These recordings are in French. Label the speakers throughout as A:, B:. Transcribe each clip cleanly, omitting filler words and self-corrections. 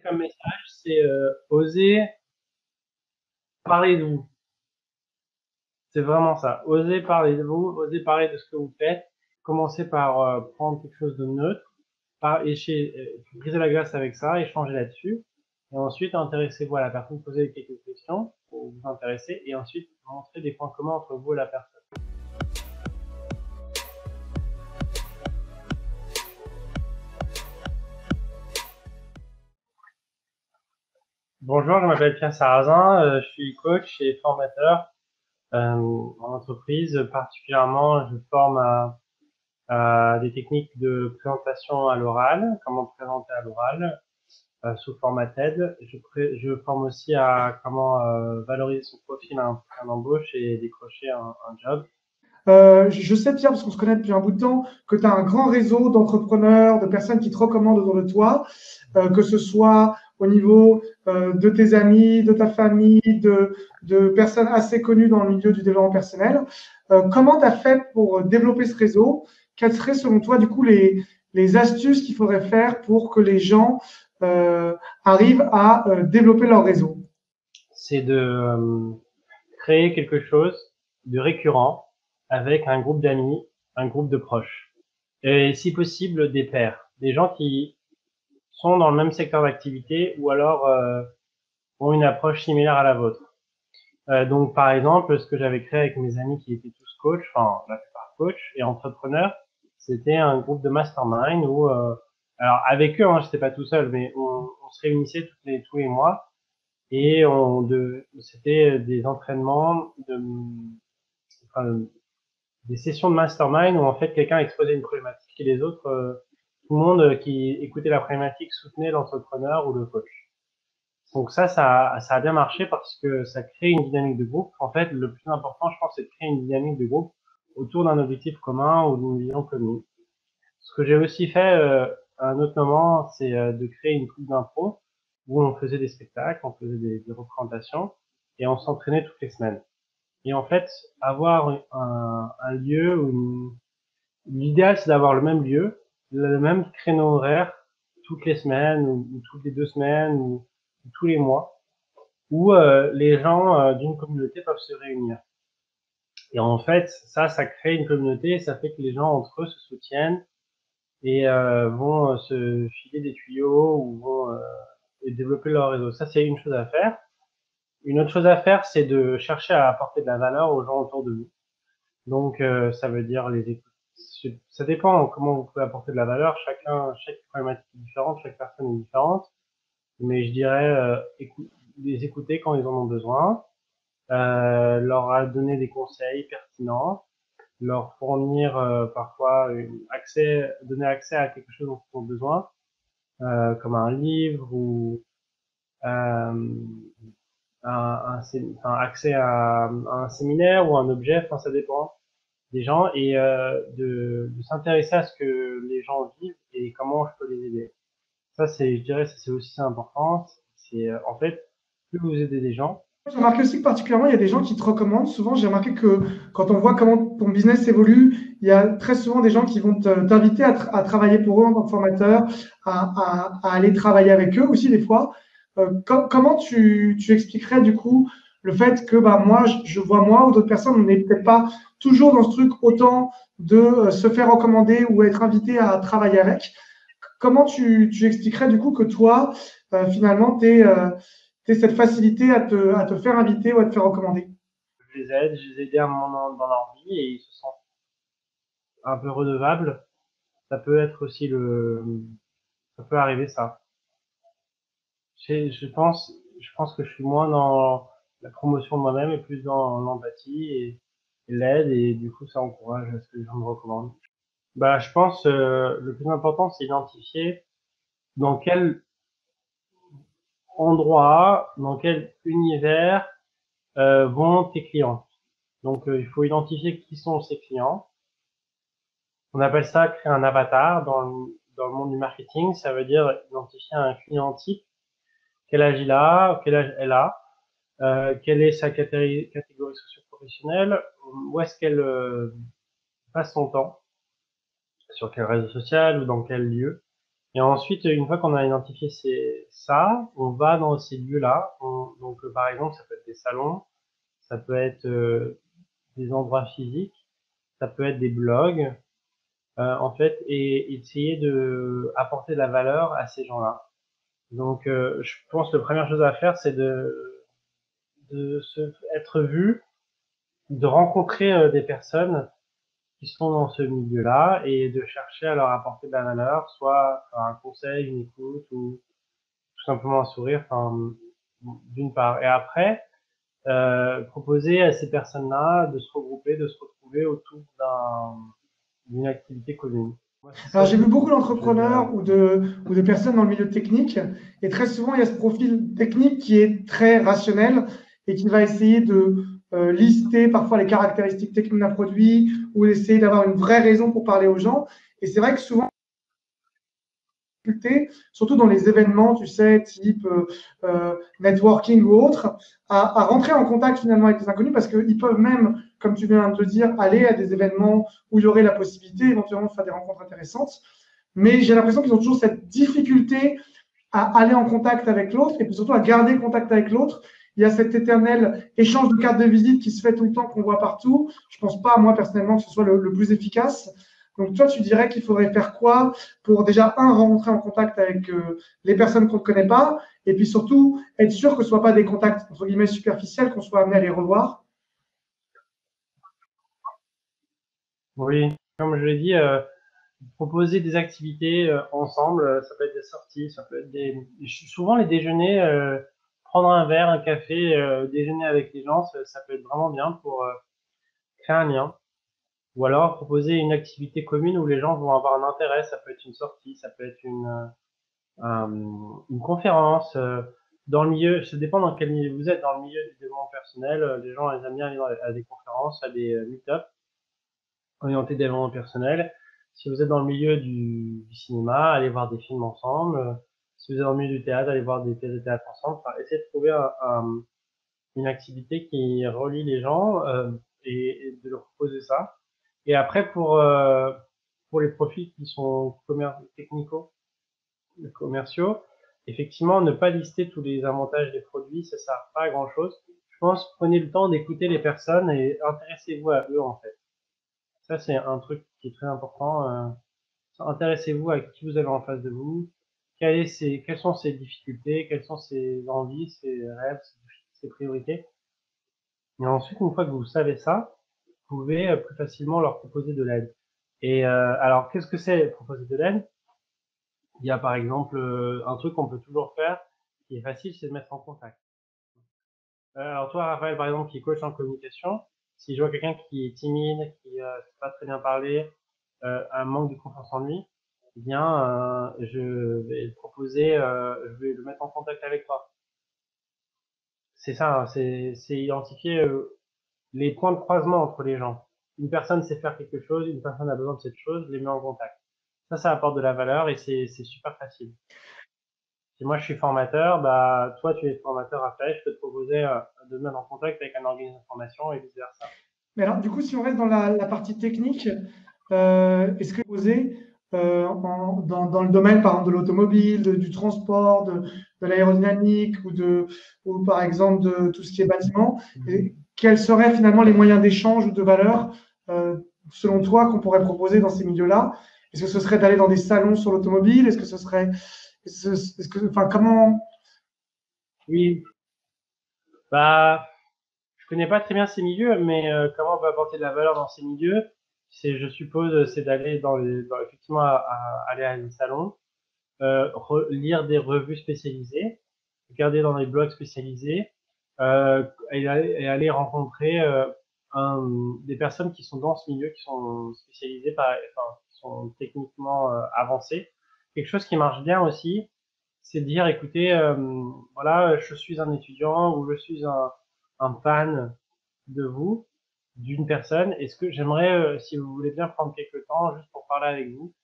A: comme message, c'est oser parler de vous. C'est vraiment ça. Oser parler de vous, oser parler de ce que vous faites. Commencez par prendre quelque chose de neutre, briser la glace avec ça, échanger là-dessus. Et ensuite, intéressez-vous à la personne, posez quelques questions pour vous intéresser et ensuite montrer des points communs entre vous et la personne. Bonjour, je m'appelle Pierre Sarrazin, je suis coach et formateur en entreprise. Particulièrement, je forme à des techniques de présentation à l'oral, comment présenter à l'oral sous format TED. Je forme aussi à comment valoriser son profil à un embauche et décrocher un job.
B: Je sais, Pierre, parce qu'on se connaît depuis un bout de temps, que tu as un grand réseau d'entrepreneurs, de personnes qui te recommandent autour de toi, que ce soit au niveau de tes amis, de ta famille, de personnes assez connues dans le milieu du développement personnel. Comment tu as fait pour développer ce réseau? Quelles seraient, selon toi, du coup, les astuces qu'il faudrait faire pour que les gens arrivent à développer leur réseau?
A: C'est de créer quelque chose de récurrent avec un groupe d'amis, un groupe de proches. Et si possible, des pairs, des gens qui sont dans le même secteur d'activité ou alors ont une approche similaire à la vôtre. Donc, par exemple, ce que j'avais créé avec mes amis qui étaient tous coachs, enfin, la plupart coachs et entrepreneurs, c'était un groupe de mastermind où, alors avec eux, hein, je n'étais pas tout seul, mais on se réunissait tous les mois et c'était des entraînements enfin, des sessions de mastermind où en fait quelqu'un exposait une problématique et les autres, tout le monde qui écoutait la problématique soutenait l'entrepreneur ou le coach. Donc ça a bien marché parce que ça crée une dynamique de groupe. En fait, le plus important, je pense, c'est de créer une dynamique de groupe autour d'un objectif commun ou d'une vision commune. Ce que j'ai aussi fait à un autre moment, c'est de créer une troupe d'impro où on faisait des spectacles, on faisait des représentations et on s'entraînait toutes les semaines. Et en fait, avoir un lieu où l'idéal, c'est d'avoir le même lieu, le même créneau horaire toutes les semaines ou toutes les 2 semaines ou tous les mois où les gens d'une communauté peuvent se réunir. Et en fait, ça crée une communauté et ça fait que les gens entre eux se soutiennent et vont se filer des tuyaux ou vont développer leur réseau. Ça, c'est une chose à faire. Une autre chose à faire, c'est de chercher à apporter de la valeur aux gens autour de vous. Donc, ça veut dire les écouter. Ça dépend comment vous pouvez apporter de la valeur. Chaque problématique est différente, chaque personne est différente. Mais je dirais, les écouter quand ils en ont besoin, leur donner des conseils pertinents, leur fournir parfois donner accès à quelque chose dont ils ont besoin, comme un livre ou enfin, accès à un séminaire ou un objet, enfin ça dépend des gens, et de s'intéresser à ce que les gens vivent et comment je peux les aider. Ça, je dirais, ça c'est aussi important. C'est en fait, plus vous aidez des gens.
B: J'ai remarqué aussi que particulièrement, il y a des gens qui te recommandent. Souvent, j'ai remarqué que quand on voit comment ton business évolue, il y a très souvent des gens qui vont t'inviter à travailler pour eux en tant que formateur, à aller travailler avec eux aussi des fois. Comment tu expliquerais du coup le fait que bah, moi, je vois moi ou d'autres personnes, on n'est peut-être pas toujours dans ce truc autant de se faire recommander ou être invité à travailler avec. Comment tu expliquerais du coup que toi, finalement, tu es cette facilité à te faire inviter ou à te faire recommander?
A: Je les aide à un moment dans leur vie et ils se sentent un peu redevables. Ça peut être aussi ça peut arriver ça. Je pense que je suis moins dans la promotion de moi-même et plus dans l'empathie et l'aide et du coup ça encourage à ce que les gens me recommandent. Bah, je pense le plus important c'est identifier dans quel endroit, dans quel univers vont tes clients. Donc il faut identifier qui sont ces clients. On appelle ça créer un avatar dans le monde du marketing. Ça veut dire identifier un client type, quel âge il a, quel âge elle a, quelle est sa catégorie socio-professionnelle, où est-ce qu'elle passe son temps, sur quel réseau social ou dans quel lieu. Et ensuite, une fois qu'on a identifié ça, on va dans ces lieux-là. Donc, par exemple, ça peut être des salons, ça peut être des endroits physiques, ça peut être des blogs, en fait, et essayer de apporter de la valeur à ces gens-là. Donc, je pense que la première chose à faire, c'est de être vu, de rencontrer des personnes qui sont dans ce milieu-là et de chercher à leur apporter de la valeur, soit un conseil, une écoute ou tout simplement un sourire, enfin, d'une part. Et après, proposer à ces personnes-là de se regrouper, de se retrouver autour d'une activité commune. Moi, c'est
B: Alors,
A: ça
B: j'ai vu beaucoup
A: que je dirais.
B: d'entrepreneurs ou de personnes dans le milieu technique, et très souvent, il y a ce profil technique qui est très rationnel et qui va essayer de lister parfois les caractéristiques techniques d'un produit ou essayer d'avoir une vraie raison pour parler aux gens. Et c'est vrai que souvent, surtout dans les événements, tu sais, type networking ou autre, à rentrer en contact finalement avec les inconnus parce qu'ils peuvent même, comme tu viens de le dire, aller à des événements où il y aurait la possibilité éventuellement de faire des rencontres intéressantes. Mais j'ai l'impression qu'ils ont toujours cette difficulté à aller en contact avec l'autre et puis surtout à garder contact avec l'autre. Il y a cet éternel échange de cartes de visite qui se fait tout le temps, qu'on voit partout. Je pense pas, moi, personnellement, que ce soit le plus efficace. Donc, toi, tu dirais qu'il faudrait faire quoi pour déjà, rentrer en contact avec les personnes qu'on ne connaît pas et puis surtout être sûr que ce ne soit pas des contacts, entre guillemets, superficiels, qu'on soit amené à les revoir.
A: Oui, comme je l'ai dit, proposer des activités ensemble, ça peut être des sorties, ça peut être souvent les déjeuners, prendre un verre, un café, déjeuner avec les gens, ça peut être vraiment bien pour créer un lien. Ou alors proposer une activité commune où les gens vont avoir un intérêt, ça peut être une sortie, ça peut être une conférence. Dans le milieu, ça dépend dans quel milieu vous êtes. Dans le milieu du développement personnel, les gens ils aiment bien aller à des conférences, à des meet-up orientés développement personnel. Si vous êtes dans le milieu du cinéma, allez voir des films ensemble. Si vous êtes dans le milieu du théâtre, allez voir des pièces de théâtre ensemble. Enfin, essayez de trouver une activité qui relie les gens et de leur proposer ça. Et après, pour les profils qui sont commerciaux, effectivement, ne pas lister tous les avantages des produits, ça sert pas à grand chose. Je pense, prenez le temps d'écouter les personnes et intéressez-vous à eux, en fait. Ça, c'est un truc qui est très important. Intéressez-vous à qui vous avez en face de vous. Quelles sont ses difficultés, quelles sont ses envies, ses rêves, ses priorités. Et ensuite, une fois que vous savez ça, vous pouvez plus facilement leur proposer de l'aide. Et alors, qu'est-ce que c'est proposer de l'aide? Il y a par exemple un truc qu'on peut toujours faire, qui est facile, c'est de mettre en contact. Alors toi, Raphaël, par exemple, qui est coach en communication, si je vois quelqu'un qui est timide, qui ne sait pas très bien parler, un manque de confiance en lui, eh bien, je vais le proposer, je vais le mettre en contact avec toi. C'est ça, hein, c'est identifier les points de croisement entre les gens. Une personne sait faire quelque chose, une personne a besoin de cette chose, les met en contact. Ça apporte de la valeur et c'est super facile. Si moi je suis formateur, bah toi tu es formateur après, je peux te proposer de me mettre en contact avec un organisme de formation et vice versa.
B: Mais alors, du coup, si on reste dans la partie technique, est-ce que vous osez, dans le domaine, par exemple, de l'automobile, du transport, de l'aérodynamique ou par exemple de tout ce qui est bâtiment, quels seraient finalement les moyens d'échange ou de valeur, selon toi, qu'on pourrait proposer dans ces milieux-là? Est-ce que ce serait d'aller dans des salons sur l'automobile? Est-ce que ce serait, enfin, comment?
A: Oui, bah je connais pas très bien ces milieux, mais comment on peut apporter de la valeur dans ces milieux? Je suppose, c'est d'aller effectivement aller à des salons, lire des revues spécialisées, regarder dans des blogs spécialisés, et aller rencontrer des personnes qui sont dans ce milieu, qui sont spécialisées, enfin, qui sont techniquement avancées. Quelque chose qui marche bien aussi, c'est de dire, écoutez, voilà, je suis un étudiant ou je suis un fan de vous, d'une personne. Est-ce que j'aimerais, si vous voulez bien prendre quelques temps juste pour parler avec vous,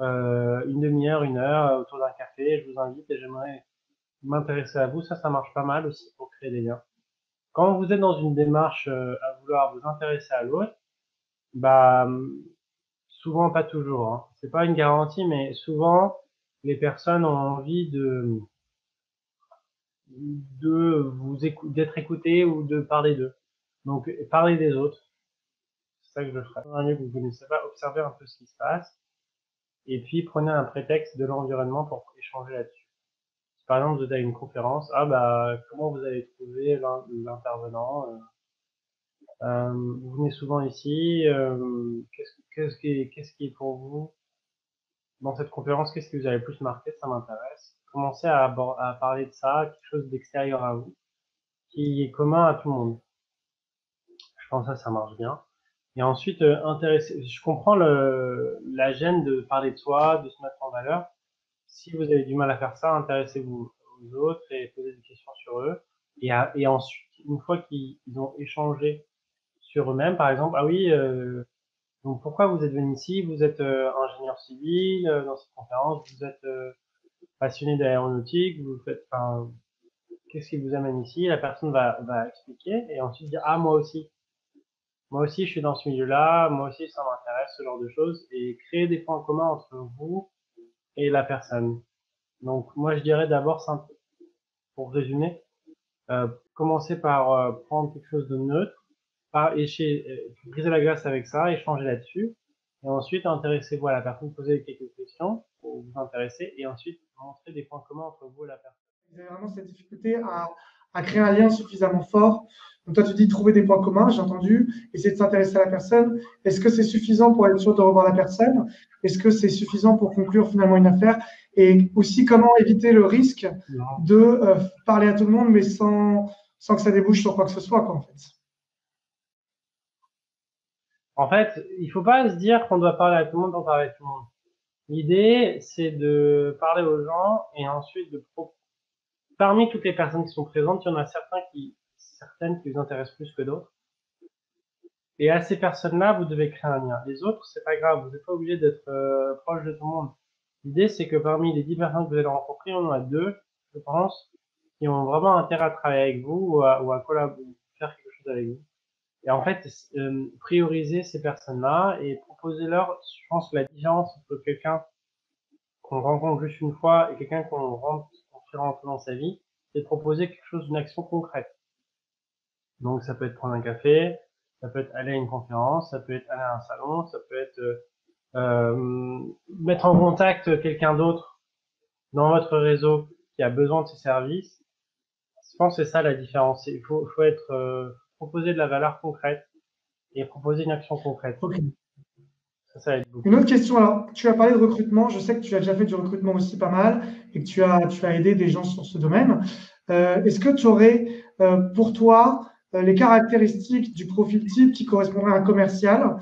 A: une demi-heure, une heure autour d'un café, je vous invite et j'aimerais m'intéresser à vous. Ça marche pas mal aussi pour créer des liens. Quand vous êtes dans une démarche à vouloir vous intéresser à l'autre, bah souvent pas toujours. Hein. C'est pas une garantie, mais souvent les personnes ont envie d'être écoutées ou de parler d'eux. Donc, parler des autres, c'est ça que je ferais. Dans un lieu que vous ne connaissez pas, observez un peu ce qui se passe, et puis prenez un prétexte de l'environnement pour échanger là-dessus. Si par exemple vous êtes à une conférence, ah bah comment vous avez trouvé l'intervenant, vous venez souvent ici, qu'est-ce qui est pour vous dans cette conférence, qu'est-ce qui vous a le plus marqué, ça m'intéresse. Commencez à parler de ça, quelque chose d'extérieur à vous, qui est commun à tout le monde. Je pense que ça marche bien. Et ensuite, je comprends la gêne de parler de soi, de se mettre en valeur. Si vous avez du mal à faire ça, intéressez-vous aux autres et posez des questions sur eux. Et ensuite, une fois qu'ils ont échangé sur eux-mêmes, par exemple, ah oui, donc pourquoi vous êtes venu ici? Vous êtes ingénieur civil dans cette conférence, vous êtes passionné d'aéronautique, vous faites, enfin, qu'est-ce qui vous amène ici? La personne va expliquer et ensuite dire ah moi aussi je suis dans ce milieu-là, moi aussi ça m'intéresse ce genre de choses et créer des points communs entre vous et la personne. Donc moi je dirais d'abord simple, pour résumer, commencer par prendre quelque chose de neutre, briser la glace avec ça, échanger là-dessus, et ensuite intéressez-vous à la personne, poser quelques questions pour vous intéresser, et ensuite montrer des points communs entre vous et la personne.
B: Vous avez vraiment cette difficulté à créer un lien suffisamment fort. Donc toi, tu dis trouver des points communs, j'ai entendu, essayer de s'intéresser à la personne. Est-ce que c'est suffisant pour être sûr de revoir la personne? Est-ce que c'est suffisant pour conclure finalement une affaire? Et aussi, comment éviter le risque
A: Non.
B: de parler à tout le monde, mais sans que ça débouche sur quoi que ce soit, quoi, en fait.
A: En fait, il faut pas se dire qu'on doit parler à tout le monde pour parler à tout le monde. L'idée, c'est de parler aux gens et ensuite parmi toutes les personnes qui sont présentes, il y en a certaines qui vous intéressent plus que d'autres. Et à ces personnes-là, vous devez créer un lien. Les autres, c'est pas grave, vous n'êtes pas obligé d'être proche de tout le monde. L'idée, c'est que parmi les 10 personnes que vous allez rencontrer, il y en a 2, je pense, qui ont vraiment intérêt à travailler avec vous ou à collaborer, faire quelque chose avec vous. Et en fait, prioriser ces personnes-là et proposer-leur, je pense que la différence entre quelqu'un qu'on rencontre juste une fois et quelqu'un qu'on fait rentrer dans sa vie, c'est de proposer quelque chose, une action concrète. Donc ça peut être prendre un café, ça peut être aller à une conférence, ça peut être aller à un salon, ça peut être mettre en contact quelqu'un d'autre dans votre réseau qui a besoin de ces services. Je pense que c'est ça la différence. Il faut être proposer de la valeur concrète et proposer une action concrète.
B: Ok.
A: Ça aide beaucoup.
B: Une autre question, alors tu as parlé de recrutement, je sais que tu as déjà fait du recrutement aussi pas mal et que tu as aidé des gens sur ce domaine. Est-ce que tu aurais pour toi les caractéristiques du profil type qui correspondraient à un commercial?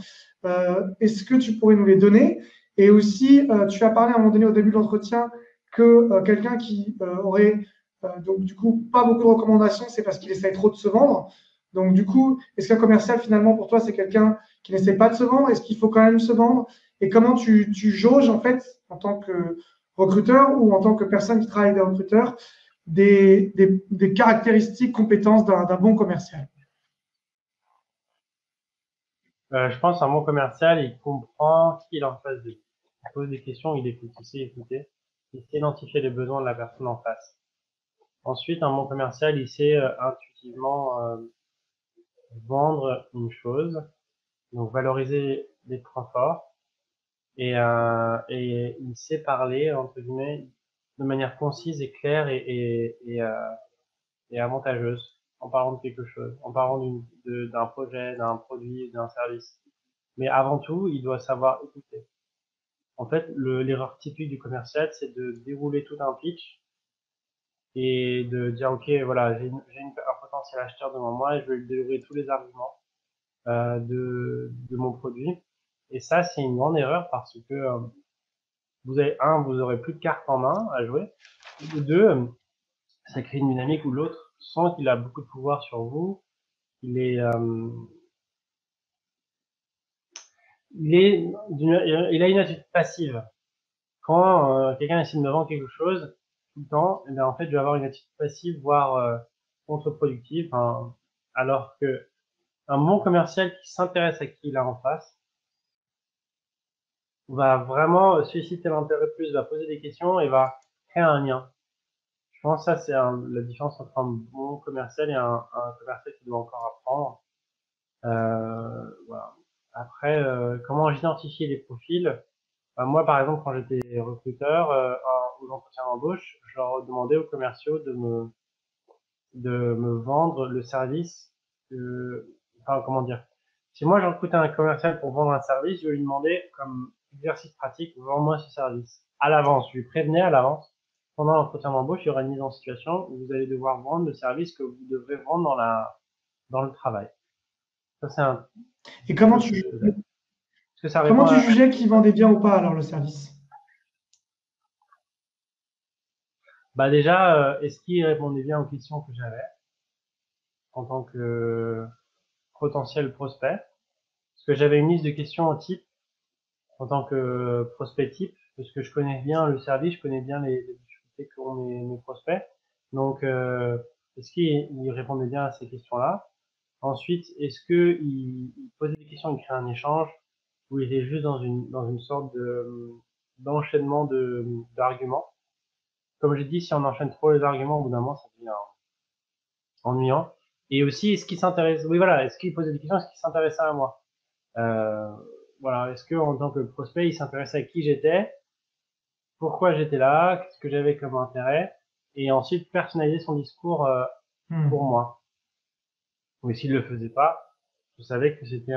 B: Est-ce que tu pourrais nous les donner? Et aussi, tu as parlé à un moment donné au début de l'entretien que quelqu'un qui aurait donc du coup pas beaucoup de recommandations, c'est parce qu'il essaye trop de se vendre. Donc du coup, est-ce qu'un commercial finalement pour toi c'est quelqu'un qui n'essaie pas de se vendre? Est-ce qu'il faut quand même se vendre? Et comment tu jauges en fait en tant que recruteur ou en tant que personne qui travaille avec des recruteurs des caractéristiques, compétences d'un bon commercial?
A: Je pense qu'un bon commercial, il comprend qui il est en face de lui. Il pose des questions, il écoute, il sait écouter, il sait identifier les besoins de la personne en face. Ensuite, un bon commercial, il sait intuitivement vendre une chose, donc valoriser les points forts, et il sait parler, entre guillemets, de manière concise et claire et avantageuse, en parlant de quelque chose, en parlant d'un projet, d'un produit, d'un service. Mais avant tout, il doit savoir écouter. En fait, l'erreur typique du commercial, c'est de dérouler tout un pitch et de dire, OK, voilà, un potentiel acheteur devant moi et je vais lui dérouler tous les arguments de mon produit. Et ça, c'est une grande erreur parce que vous aurez plus de cartes en main à jouer. Ou deux, ça crée une dynamique où l'autre sent qu'il a beaucoup de pouvoir sur vous. Il est, il a une attitude passive. Quand quelqu'un essaie de me vendre quelque chose tout le temps, eh bien, en fait, je vais avoir une attitude passive, voire contre-productive. Hein, alors que un bon commercial qui s'intéresse à qui il a en face, va vraiment susciter l'intérêt plus, va poser des questions et va créer un lien. Je pense que ça, c'est la différence entre un bon commercial et un commercial qui doit encore apprendre. Voilà. Après, comment j'identifie les profils? Moi, par exemple, quand j'étais recruteur, aux entretiens d'embauche, je leur demandais aux commerciaux de me vendre le service enfin, comment dire? Si moi, je recrutais un commercial pour vendre un service, je lui demandais, comme exercice pratique, vends-moi ce service. À l'avance. Je lui prévenais à l'avance. Pendant l'entretien d'embauche, il y aura une mise en situation où vous allez devoir vendre le service que vous devrez vendre dans le travail. Ça, c'est
B: Et
A: quelque chose que je faisais. Est-ce que ça
B: comment
A: répond
B: tu
A: à...
B: jugeais qu'ils vendaient bien ou pas alors le service?
A: Bah déjà, est-ce qu'il répondait bien aux questions que j'avais en tant que potentiel prospect? Parce que j'avais une liste de questions en type en tant que prospect type, parce que je connais bien le service, je connais bien les difficultés qu'ont mes prospects. Donc, est-ce qu'il répondait bien à ces questions-là? Ensuite, est-ce qu'il posait des questions, il créait un échange, ou il était juste dans une sorte d'enchaînement d'arguments? Comme j'ai dit, si on enchaîne trop les arguments, au bout d'un moment, ça devient ennuyant. Et aussi, est-ce qu'il s'intéresse, oui voilà, est-ce qu'il posait des questions, est-ce qu'il s'intéressait à moi? Euh, voilà, est-ce que en tant que prospect, il s'intéressait à qui j'étais, pourquoi j'étais là, qu'est-ce que j'avais comme intérêt, et ensuite personnaliser son discours pour
B: Hmm.
A: moi. Ou s'il le faisait pas, je savais que c'était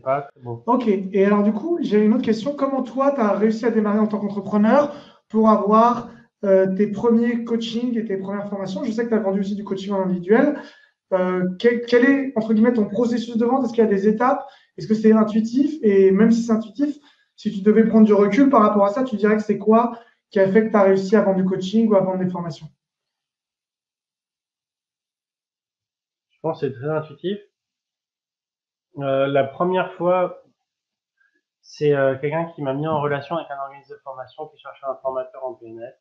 A: pas très bon.
B: Ok, et alors du coup, j'ai une autre question. Comment toi, tu as réussi à démarrer en tant qu'entrepreneur pour avoir tes premiers coachings et tes premières formations? Je sais que tu as vendu aussi du coaching en individuel. Quel est, entre guillemets, ton processus de vente? Est-ce qu'il y a des étapes? Est-ce que c'est intuitif? Et même si c'est intuitif, si tu devais prendre du recul par rapport à ça, tu dirais que c'est quoi qui a fait que tu as réussi à vendre du coaching ou à vendre des formations?
A: Je pense que c'est très intuitif. La première fois, c'est quelqu'un qui m'a mis en relation avec un organisme de formation qui cherchait un formateur en PNL.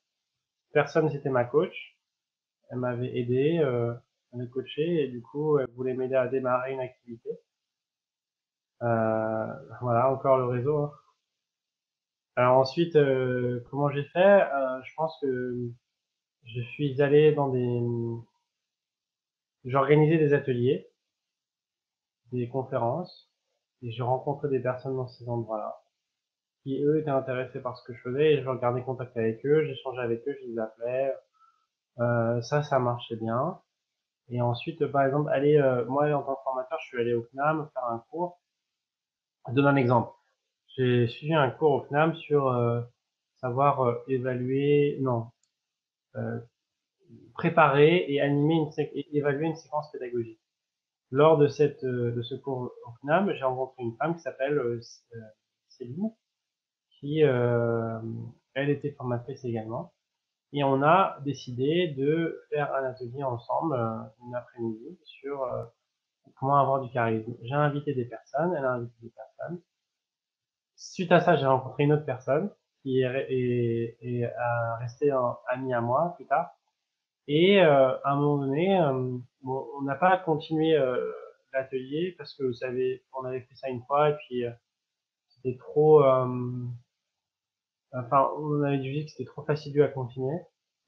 A: Personne, c'était ma coach. Elle m'avait aidé, elle m'avait coaché et du coup, elle voulait m'aider à démarrer une activité. Euh, voilà, encore le réseau, hein. Alors ensuite, comment j'ai fait? Je pense que je suis allé j'organisais des ateliers, des conférences, et je rencontrais des personnes dans ces endroits-là, qui eux étaient intéressés par ce que je faisais, et je gardais contact avec eux, j'échangeais avec eux, je les appelais. Ça marchait bien. Et ensuite, par exemple, moi en tant que formateur, je suis allé au CNAM faire un cours. Je donne un exemple. J'ai suivi un cours au CNAM sur savoir évaluer, non, euh, préparer et et évaluer une séquence pédagogique. Lors de ce cours au CNAM, j'ai rencontré une femme qui s'appelle Céline, qui elle était formatrice également, et on a décidé de faire un atelier ensemble une après-midi sur comment avoir du charisme. J'ai invité des personnes, elle a invité des personnes. Suite à ça, j'ai rencontré une autre personne qui est restée amie à moi plus tard. Et à un moment donné, bon, on n'a pas continué l'atelier parce que vous savez, on avait fait ça une fois et puis c'était trop, enfin, on avait jugé que c'était trop fastidieux à continuer.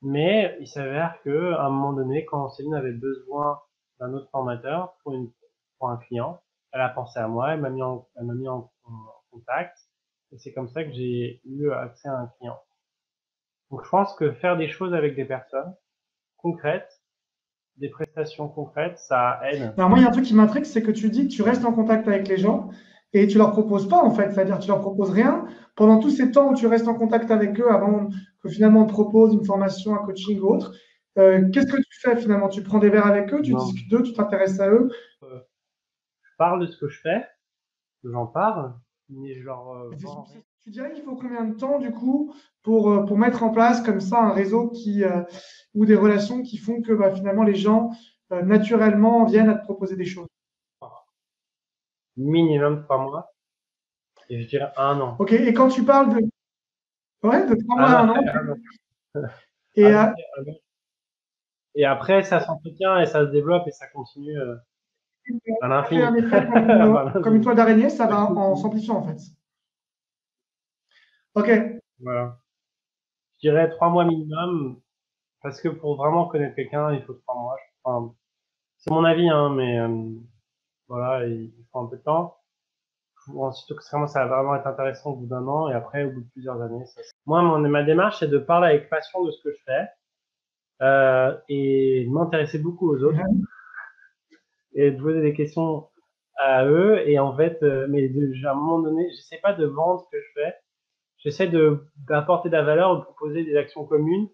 A: Mais il s'avère que à un moment donné, quand Céline avait besoin d'un autre formateur pour un client, elle a pensé à moi, elle m'a mis en contact et c'est comme ça que j'ai eu accès à un client. Donc je pense que faire des choses avec des personnes concrètes, des prestations concrètes, ça aide.
B: Alors moi, il y a un truc qui m'intrigue, c'est que tu dis que tu restes en contact avec les gens et tu leur proposes pas, en fait. C'est-à-dire, tu leur proposes rien. Pendant tous ces temps où tu restes en contact avec eux avant que finalement on te propose une formation, un coaching ou autre, qu'est-ce que tu fais finalement? Tu prends des verres avec eux, tu
A: Non,
B: discutes d'eux, tu t'intéresses à eux.
A: je parle de ce que je fais, j'en parle, mais je leur vends rien.
B: Tu dirais qu'il faut combien de temps, du coup, pour mettre en place comme ça un réseau ou des relations qui font que bah, finalement les gens naturellement viennent à te proposer des choses?
A: Minimum 3 mois, et je dirais un an.
B: Ok, et quand tu parles ouais, de 3 mois à un an,
A: Un an.
B: et,
A: Ah oui, un an. Et après, ça s'entretient et ça se développe et ça continue à
B: ça fait un
A: l'infini.
B: effet
A: Enfin,
B: comme une
A: l'infini.
B: toile d'araignée, ça
A: Ça
B: va en
A: continue.
B: s'amplifiant en fait. Ok.
A: Voilà. Je dirais 3 mois minimum, parce que pour vraiment connaître quelqu'un, il faut 3 mois. Enfin, c'est mon avis, hein, mais voilà, il faut un peu de temps. Ensuite, ça va vraiment être intéressant au bout d'un an, et après, au bout de plusieurs années. Moi, ma démarche, c'est de parler avec passion de ce que je fais, et de m'intéresser beaucoup aux autres, et de poser des questions à eux, et en fait, à un moment donné, j'essaie pas de vendre ce que je fais, j'essaie d'apporter de la valeur, de proposer des actions communes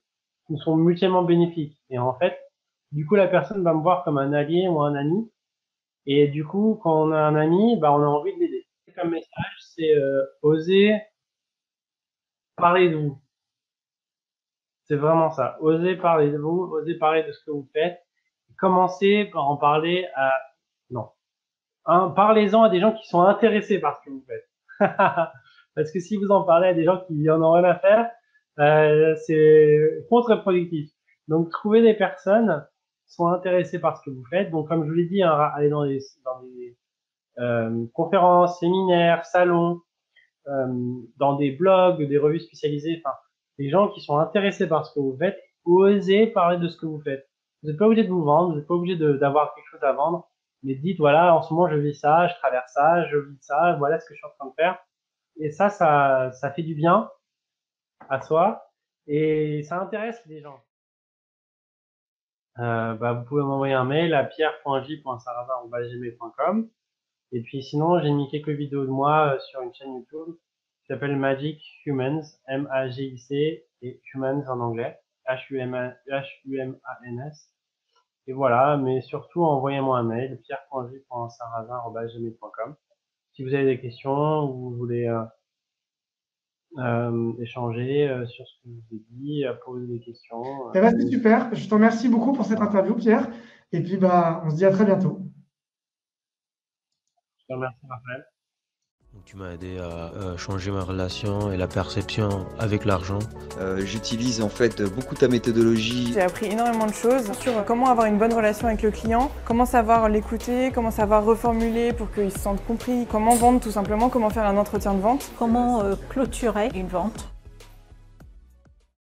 A: qui sont mutuellement bénéfiques. Et en fait, du coup, la personne va me voir comme un allié ou un ami, et du coup, quand on a un ami, bah, on a envie de l'aider. Comme message, c'est oser parler de vous. C'est vraiment ça. Osez parler de vous, osez parler de ce que vous faites. Commencez par en parler à... Non. Parlez-en à des gens qui sont intéressés par ce que vous faites. Parce que si vous en parlez à des gens qui en ont rien à faire, c'est contre-productif. Donc, trouvez des personnes qui sont intéressées par ce que vous faites. Donc, comme je vous l'ai dit, hein, allez dans des conférences, séminaires, salons, dans des blogs, des revues spécialisées, enfin, des gens qui sont intéressés par ce que vous faites, osez parler de ce que vous faites. Vous n'êtes pas obligé de vous vendre, vous n'êtes pas obligé d'avoir quelque chose à vendre, mais dites, voilà, en ce moment, je vis ça, je traverse ça, je vis ça, voilà ce que je suis en train de faire. Et ça fait du bien à soi, et ça intéresse les gens. Vous pouvez m'envoyer un mail à pierre.j.sarrazin@gmail.com. Et puis sinon, j'ai mis quelques vidéos de moi sur une chaîne YouTube qui s'appelle Magic Humans, M-A-G-I-C, et Humans en anglais, H-U-M-A-N-S. Et voilà, mais surtout, envoyez-moi un mail, pierre.j.sarrazin@gmail.com. Si vous avez des questions ou vous voulez échanger sur ce que je vous ai dit, poser des questions.
B: Eh ben, c'est super. Je te remercie beaucoup pour cette interview, Pierre. Et puis, on se dit à très bientôt.
A: Je te remercie, Raphaël.
C: Donc, tu m'as aidé à changer ma relation et la perception avec l'argent.
D: J'utilise en fait beaucoup ta méthodologie.
E: J'ai appris énormément de choses sur comment avoir une bonne relation avec le client, comment savoir l'écouter, comment savoir reformuler pour qu'il se sente compris, comment vendre tout simplement, comment faire un entretien de vente.
F: Comment clôturer une vente.